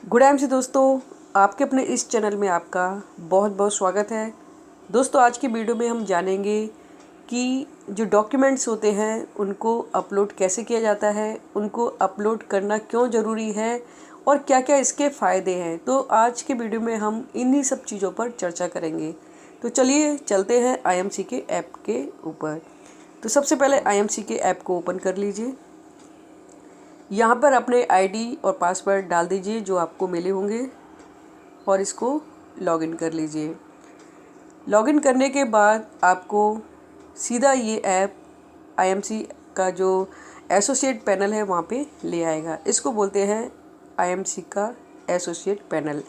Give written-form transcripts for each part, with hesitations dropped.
Good time से दोस्तों, आपके अपने इस चैनल में आपका बहुत बहुत स्वागत है। दोस्तों, आज की वीडियो में हम जानेंगे कि जो डॉक्यूमेंट्स होते हैं उनको अपलोड कैसे किया जाता है, उनको अपलोड करना क्यों ज़रूरी है और क्या क्या इसके फ़ायदे हैं। तो आज के वीडियो में हम इन्हीं सब चीज़ों पर चर्चा करेंगे। तो चलिए चलते हैं IMC के ऐप के ऊपर। तो सबसे पहले IMC के ऐप को ओपन कर लीजिए। यहाँ पर अपने आईडी और पासवर्ड डाल दीजिए जो आपको मिले होंगे और इसको लॉगिन कर लीजिए। लॉगिन करने के बाद आपको सीधा ये ऐप IMC का जो एसोसिएट पैनल है वहाँ पे ले आएगा। इसको बोलते हैं IMC का एसोसिएट पैनल।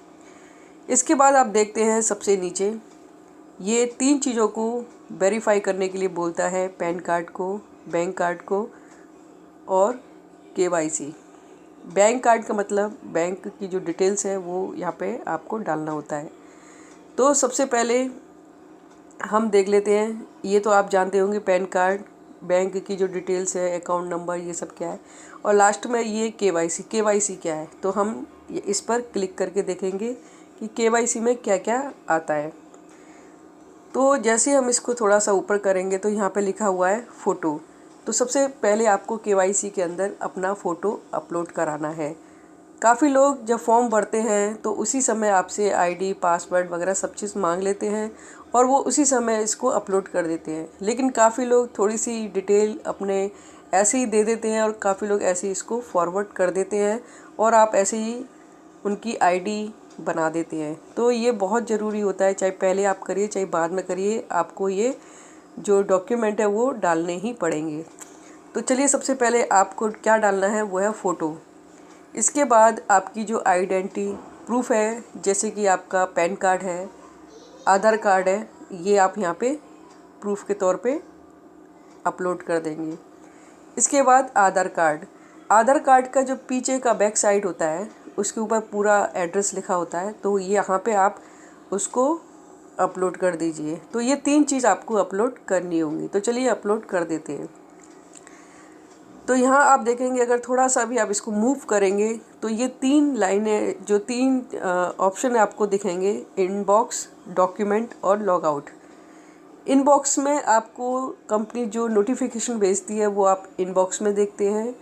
इसके बाद आप देखते हैं सबसे नीचे ये 3 चीज़ों को वेरीफाई करने के लिए बोलता है, पैन कार्ड को, बैंक कार्ड को और KYC। बैंक कार्ड का मतलब बैंक की जो डिटेल्स है वो यहाँ पे आपको डालना होता है। तो सबसे पहले हम देख लेते हैं, ये तो आप जानते होंगे पैन कार्ड, बैंक की जो डिटेल्स है, अकाउंट नंबर, ये सब क्या है। और लास्ट में ये KYC क्या है। तो हम इस पर क्लिक करके देखेंगे कि KYC में क्या क्या आता है। तो जैसे हम इसको थोड़ा सा ऊपर करेंगे तो यहाँ पे लिखा हुआ है फ़ोटो। तो सबसे पहले आपको KYC के अंदर अपना फ़ोटो अपलोड कराना है। काफ़ी लोग जब फॉर्म भरते हैं तो उसी समय आपसे आईडी, पासवर्ड वगैरह सब चीज़ मांग लेते हैं और वो उसी समय इसको अपलोड कर देते हैं। लेकिन काफ़ी लोग थोड़ी सी डिटेल अपने ऐसे ही दे देते हैं और काफ़ी लोग ऐसे ही इसको फॉरवर्ड कर देते हैं और आप ऐसे ही उनकी आईडी बना देते हैं। तो ये बहुत ज़रूरी होता है, चाहे पहले आप करिए चाहे बाद में करिए, आपको ये जो डॉक्यूमेंट है वो डालने ही पड़ेंगे। तो चलिए सबसे पहले आपको क्या डालना है वो है फ़ोटो। इसके बाद आपकी जो आइडेंटिटी प्रूफ है, जैसे कि आपका पैन कार्ड है, आधार कार्ड है, ये आप यहाँ पे प्रूफ के तौर पे अपलोड कर देंगे। इसके बाद आधार कार्ड का जो पीछे का बैक साइड होता है उसके ऊपर पूरा एड्रेस लिखा होता है, तो ये यहाँ पे आप उसको अपलोड कर दीजिए। तो ये 3 चीज़ आपको अपलोड करनी होंगी। तो चलिए अपलोड कर देते हैं। तो यहाँ आप देखेंगे अगर थोड़ा सा भी आप इसको मूव करेंगे तो ये 3 लाइनें, जो 3 ऑप्शन आपको दिखेंगे, इनबॉक्स, डॉक्यूमेंट और लॉग आउट। इनबॉक्स में आपको कंपनी जो नोटिफिकेशन भेजती है वो आप इनबॉक्स में देखते हैं।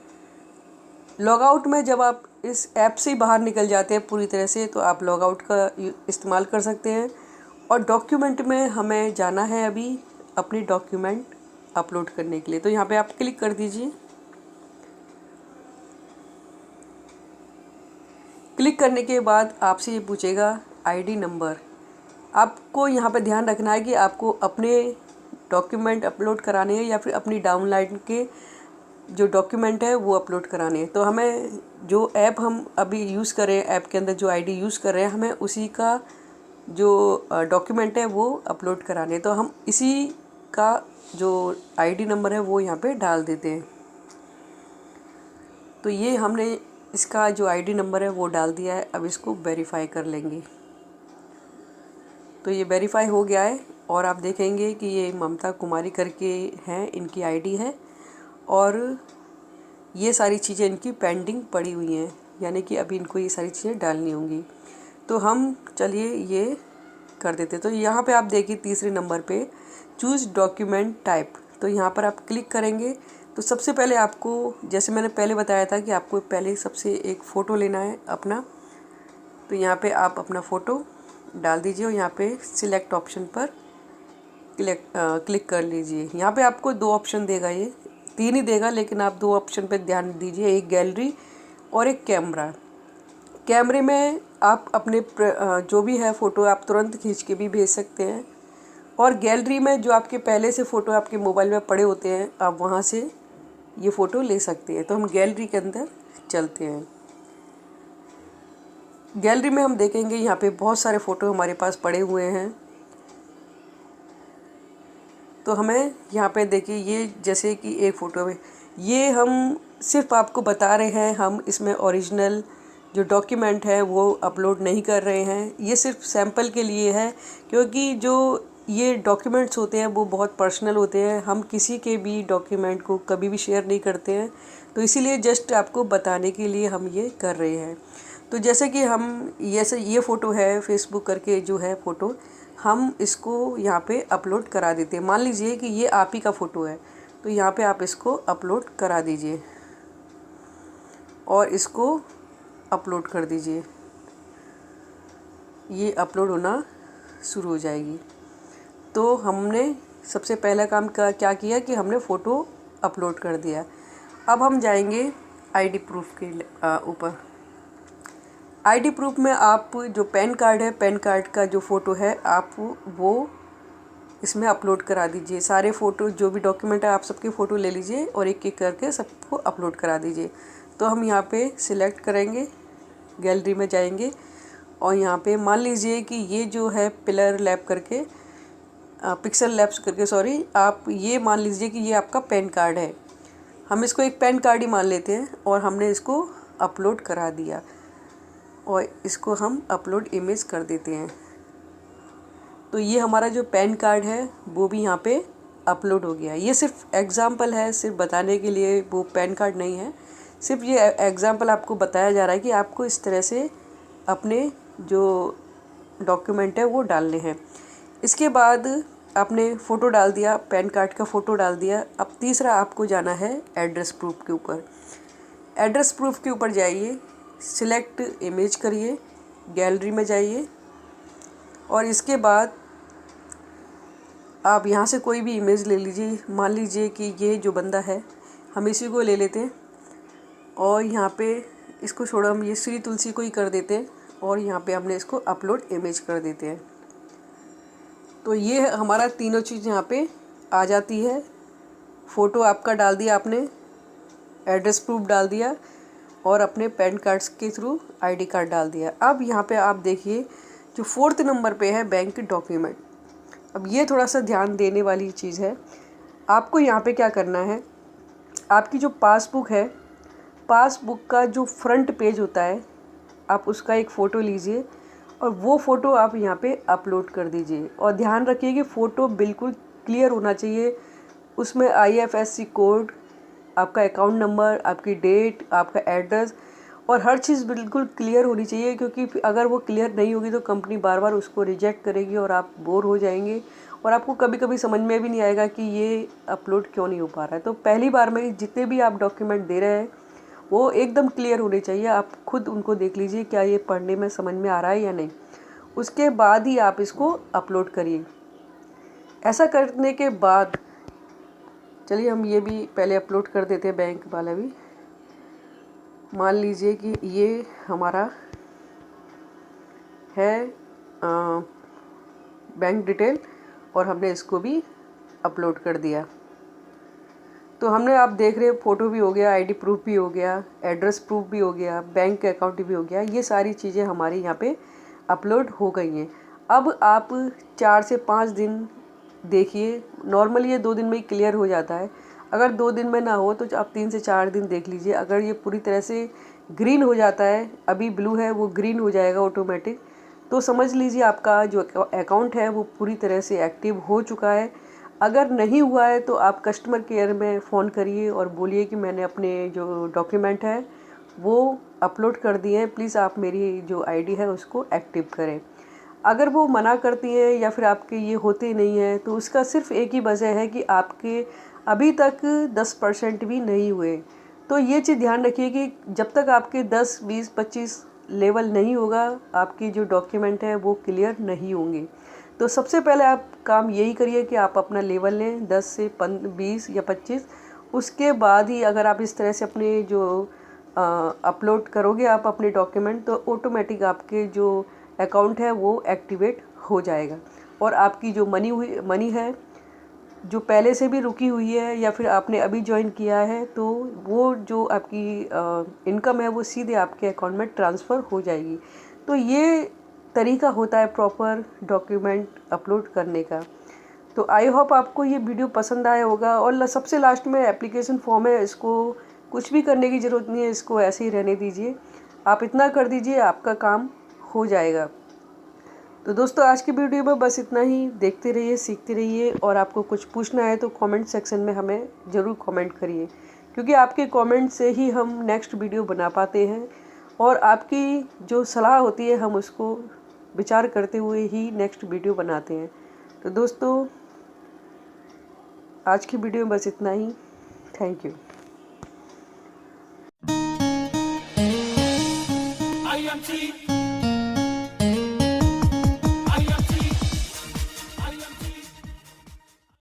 लॉग आउट में जब आप इस ऐप से बाहर निकल जाते हैं पूरी तरह से तो आप लॉग आउट का इस्तेमाल कर सकते हैं। और डॉक्यूमेंट में हमें जाना है अभी अपनी डॉक्यूमेंट अपलोड करने के लिए। तो यहाँ पे आप क्लिक कर दीजिए। क्लिक करने के बाद आपसे ये पूछेगा आईडी नंबर। आपको यहाँ पे ध्यान रखना है कि आपको अपने डॉक्यूमेंट अपलोड कराने हैं या फिर अपनी डाउनलाइन के जो डॉक्यूमेंट है वो अपलोड कराने हैं। तो हमें जो ऐप हम अभी यूज़ कर रहे हैं, ऐप के अंदर जो आईडी यूज़ कर रहे हैं, हमें उसी का जो डॉक्यूमेंट है वो अपलोड कराने। तो हम इसी का जो आईडी नंबर है वो यहाँ पे डाल देते हैं। तो ये हमने इसका जो आईडी नंबर है वो डाल दिया है। अब इसको वेरीफाई कर लेंगे। तो ये वेरीफाई हो गया है और आप देखेंगे कि ये ममता कुमारी करके हैं, इनकी आईडी है और ये सारी चीज़ें इनकी पेंडिंग पड़ी हुई हैं, यानी कि अभी इनको ये सारी चीज़ें डालनी होंगी। तो हम चलिए ये कर देते। तो यहाँ पे आप देखिए तीसरे नंबर पे चूज़ डॉक्यूमेंट टाइप। तो यहाँ पर आप क्लिक करेंगे तो सबसे पहले आपको, जैसे मैंने पहले बताया था कि आपको पहले सबसे एक फ़ोटो लेना है अपना। तो यहाँ पे आप अपना फ़ोटो डाल दीजिए और यहाँ पे सिलेक्ट ऑप्शन पर क्लिक कर लीजिए। यहाँ पे आपको 2 ऑप्शन देगा, ये 3 ही देगा लेकिन आप 2 ऑप्शन पे ध्यान दीजिए, एक गैलरी और एक कैमरा। कैमरे में आप अपने जो भी है फ़ोटो आप तुरंत खींच के भी भेज सकते हैं और गैलरी में जो आपके पहले से फ़ोटो आपके मोबाइल में पड़े होते हैं आप वहाँ से ये फ़ोटो ले सकते हैं। तो हम गैलरी के अंदर चलते हैं। गैलरी में हम देखेंगे यहाँ पे बहुत सारे फ़ोटो हमारे पास पड़े हुए हैं। तो हमें यहाँ पे देखिए, ये जैसे कि एक फ़ोटो में ये हम सिर्फ आपको बता रहे हैं, हम इसमें ओरिजिनल जो डॉक्यूमेंट है वो अपलोड नहीं कर रहे हैं। ये सिर्फ सैंपल के लिए है क्योंकि जो ये डॉक्यूमेंट्स होते हैं वो बहुत पर्सनल होते हैं, हम किसी के भी डॉक्यूमेंट को कभी भी शेयर नहीं करते हैं। तो इसीलिए जस्ट आपको बताने के लिए हम ये कर रहे हैं। तो जैसे कि हम ये फ़ोटो है फेसबुक करके जो है फ़ोटो, हम इसको यहाँ पे अपलोड करा देते हैं। मान लीजिए कि ये आप ही का फ़ोटो है, तो यहाँ पे आप इसको अपलोड करा दीजिए और इसको अपलोड कर दीजिए। ये अपलोड होना शुरू हो जाएगी। तो हमने सबसे पहला काम क्या किया कि हमने फ़ोटो अपलोड कर दिया। अब हम जाएंगे आईडी प्रूफ के ऊपर। आईडी प्रूफ में आप जो पैन कार्ड है, पैन कार्ड का जो फ़ोटो है आप वो इसमें अपलोड करा दीजिए। सारे फ़ोटो जो भी डॉक्यूमेंट है आप सबके फ़ोटो ले लीजिए और एक एक करके सबको अपलोड करा दीजिए। तो हम यहाँ पे सिलेक्ट करेंगे, गैलरी में जाएंगे और यहाँ पे मान लीजिए कि ये जो है पिलर लैब करके पिक्सल लैब्स करके सॉरी, आप ये मान लीजिए कि ये आपका पैन कार्ड है। हम इसको एक पैन कार्ड ही मान लेते हैं और हमने इसको अपलोड करा दिया और इसको हम अपलोड इमेज कर देते हैं। तो ये हमारा जो पैन कार्ड है वो भी यहाँ पे अपलोड हो गया। ये सिर्फ एग्ज़ाम्पल है, सिर्फ बताने के लिए, वो पैन कार्ड नहीं है। सिर्फ ये एग्ज़ाम्पल आपको बताया जा रहा है कि आपको इस तरह से अपने जो डॉक्यूमेंट है वो डालने हैं। इसके बाद आपने फ़ोटो डाल दिया, पैन कार्ड का फ़ोटो डाल दिया। अब तीसरा आपको जाना है एड्रेस प्रूफ के ऊपर। एड्रेस प्रूफ के ऊपर जाइए, सिलेक्ट इमेज करिए, गैलरी में जाइए और इसके बाद आप यहाँ से कोई भी इमेज ले लीजिए। मान लीजिए कि ये जो बंदा है हम इसी को ले लेते हैं और यहाँ पे इसको छोड़ो, हम ये श्री तुलसी को ही कर देते हैं और यहाँ पे हमने इसको अपलोड इमेज कर देते हैं। तो ये हमारा तीनों चीज़ यहाँ पे आ जाती है। फ़ोटो आपका डाल दिया आपने, एड्रेस प्रूफ डाल दिया और अपने पैन कार्ड्स के थ्रू आईडी कार्ड डाल दिया। अब यहाँ पे आप देखिए जो 4th नंबर पे है बैंक डॉक्यूमेंट। अब ये थोड़ा सा ध्यान देने वाली चीज़ है। आपको यहाँ पे क्या करना है, आपकी जो पासबुक है, पासबुक का जो फ्रंट पेज होता है आप उसका एक फ़ोटो लीजिए और वो फ़ोटो आप यहाँ पे अपलोड कर दीजिए। और ध्यान रखिए कि फ़ोटो बिल्कुल क्लियर होना चाहिए। उसमें IFSC कोड, आपका अकाउंट नंबर, आपकी डेट, आपका एड्रेस और हर चीज़ बिल्कुल क्लियर होनी चाहिए, क्योंकि अगर वो क्लियर नहीं होगी तो कंपनी बार बार उसको रिजेक्ट करेगी और आप बोर हो जाएंगे और आपको कभी कभी समझ में भी नहीं आएगा कि ये अपलोड क्यों नहीं हो पा रहा है। तो पहली बार में जितने भी आप डॉक्यूमेंट दे रहे हैं वो एकदम क्लियर होने चाहिए। आप खुद उनको देख लीजिए क्या ये पढ़ने में समझ में आ रहा है या नहीं, उसके बाद ही आप इसको अपलोड करिए। ऐसा करने के बाद चलिए हम ये भी पहले अपलोड कर देते हैं, बैंक वाला भी। मान लीजिए कि ये हमारा है बैंक डिटेल और हमने इसको भी अपलोड कर दिया। तो हमने, आप देख रहे हैं, फ़ोटो भी हो गया, आईडी प्रूफ भी हो गया, एड्रेस प्रूफ भी हो गया, बैंक अकाउंट भी हो गया। ये सारी चीज़ें हमारी यहाँ पे अपलोड हो गई हैं। अब आप 4 से 5 दिन देखिए, नॉर्मली ये 2 दिन में ही क्लियर हो जाता है। अगर 2 दिन में ना हो तो आप 3 से 4 दिन देख लीजिए। अगर ये पूरी तरह से ग्रीन हो जाता है, अभी ब्लू है वो ग्रीन हो जाएगा ऑटोमेटिक, तो समझ लीजिए आपका जो अकाउंट है वो पूरी तरह से एक्टिव हो चुका है। अगर नहीं हुआ है तो आप कस्टमर केयर में फ़ोन करिए और बोलिए कि मैंने अपने जो डॉक्यूमेंट है वो अपलोड कर दिए हैं, प्लीज़ आप मेरी जो आईडी है उसको एक्टिव करें। अगर वो मना करती हैं या फिर आपके ये होते नहीं हैं तो उसका सिर्फ एक ही वजह है कि आपके अभी तक 10% भी नहीं हुए। तो ये चीज़ ध्यान रखिए कि जब तक आपके 10, 20, 25 लेवल नहीं होगा आपकी जो डॉक्यूमेंट है वो क्लियर नहीं होंगे। तो सबसे पहले आप काम यही करिए कि आप अपना लेवल लें 10 से 20 या 25। उसके बाद ही अगर आप इस तरह से अपने जो अपलोड करोगे आप अपने डॉक्यूमेंट, तो ऑटोमेटिक आपके जो अकाउंट है वो एक्टिवेट हो जाएगा और आपकी जो मनी है जो पहले से भी रुकी हुई है या फिर आपने अभी ज्वाइन किया है, तो वो जो आपकी इनकम है वो सीधे आपके अकाउंट में ट्रांसफ़र हो जाएगी। तो ये तरीका होता है प्रॉपर डॉक्यूमेंट अपलोड करने का। तो आई होप आपको ये वीडियो पसंद आया होगा। और सबसे लास्ट में एप्लीकेशन फॉर्म है, इसको कुछ भी करने की ज़रूरत नहीं है, इसको ऐसे ही रहने दीजिए। आप इतना कर दीजिए, आपका काम हो जाएगा। तो दोस्तों आज की वीडियो में बस इतना ही। देखते रहिए, सीखते रहिए और आपको कुछ पूछना है तो कमेंट सेक्शन में हमें ज़रूर कमेंट करिए, क्योंकि आपके कमेंट से ही हम नेक्स्ट वीडियो बना पाते हैं और आपकी जो सलाह होती है हम उसको विचार करते हुए ही नेक्स्ट वीडियो बनाते हैं। तो दोस्तों आज की वीडियो में बस इतना ही। Thank you.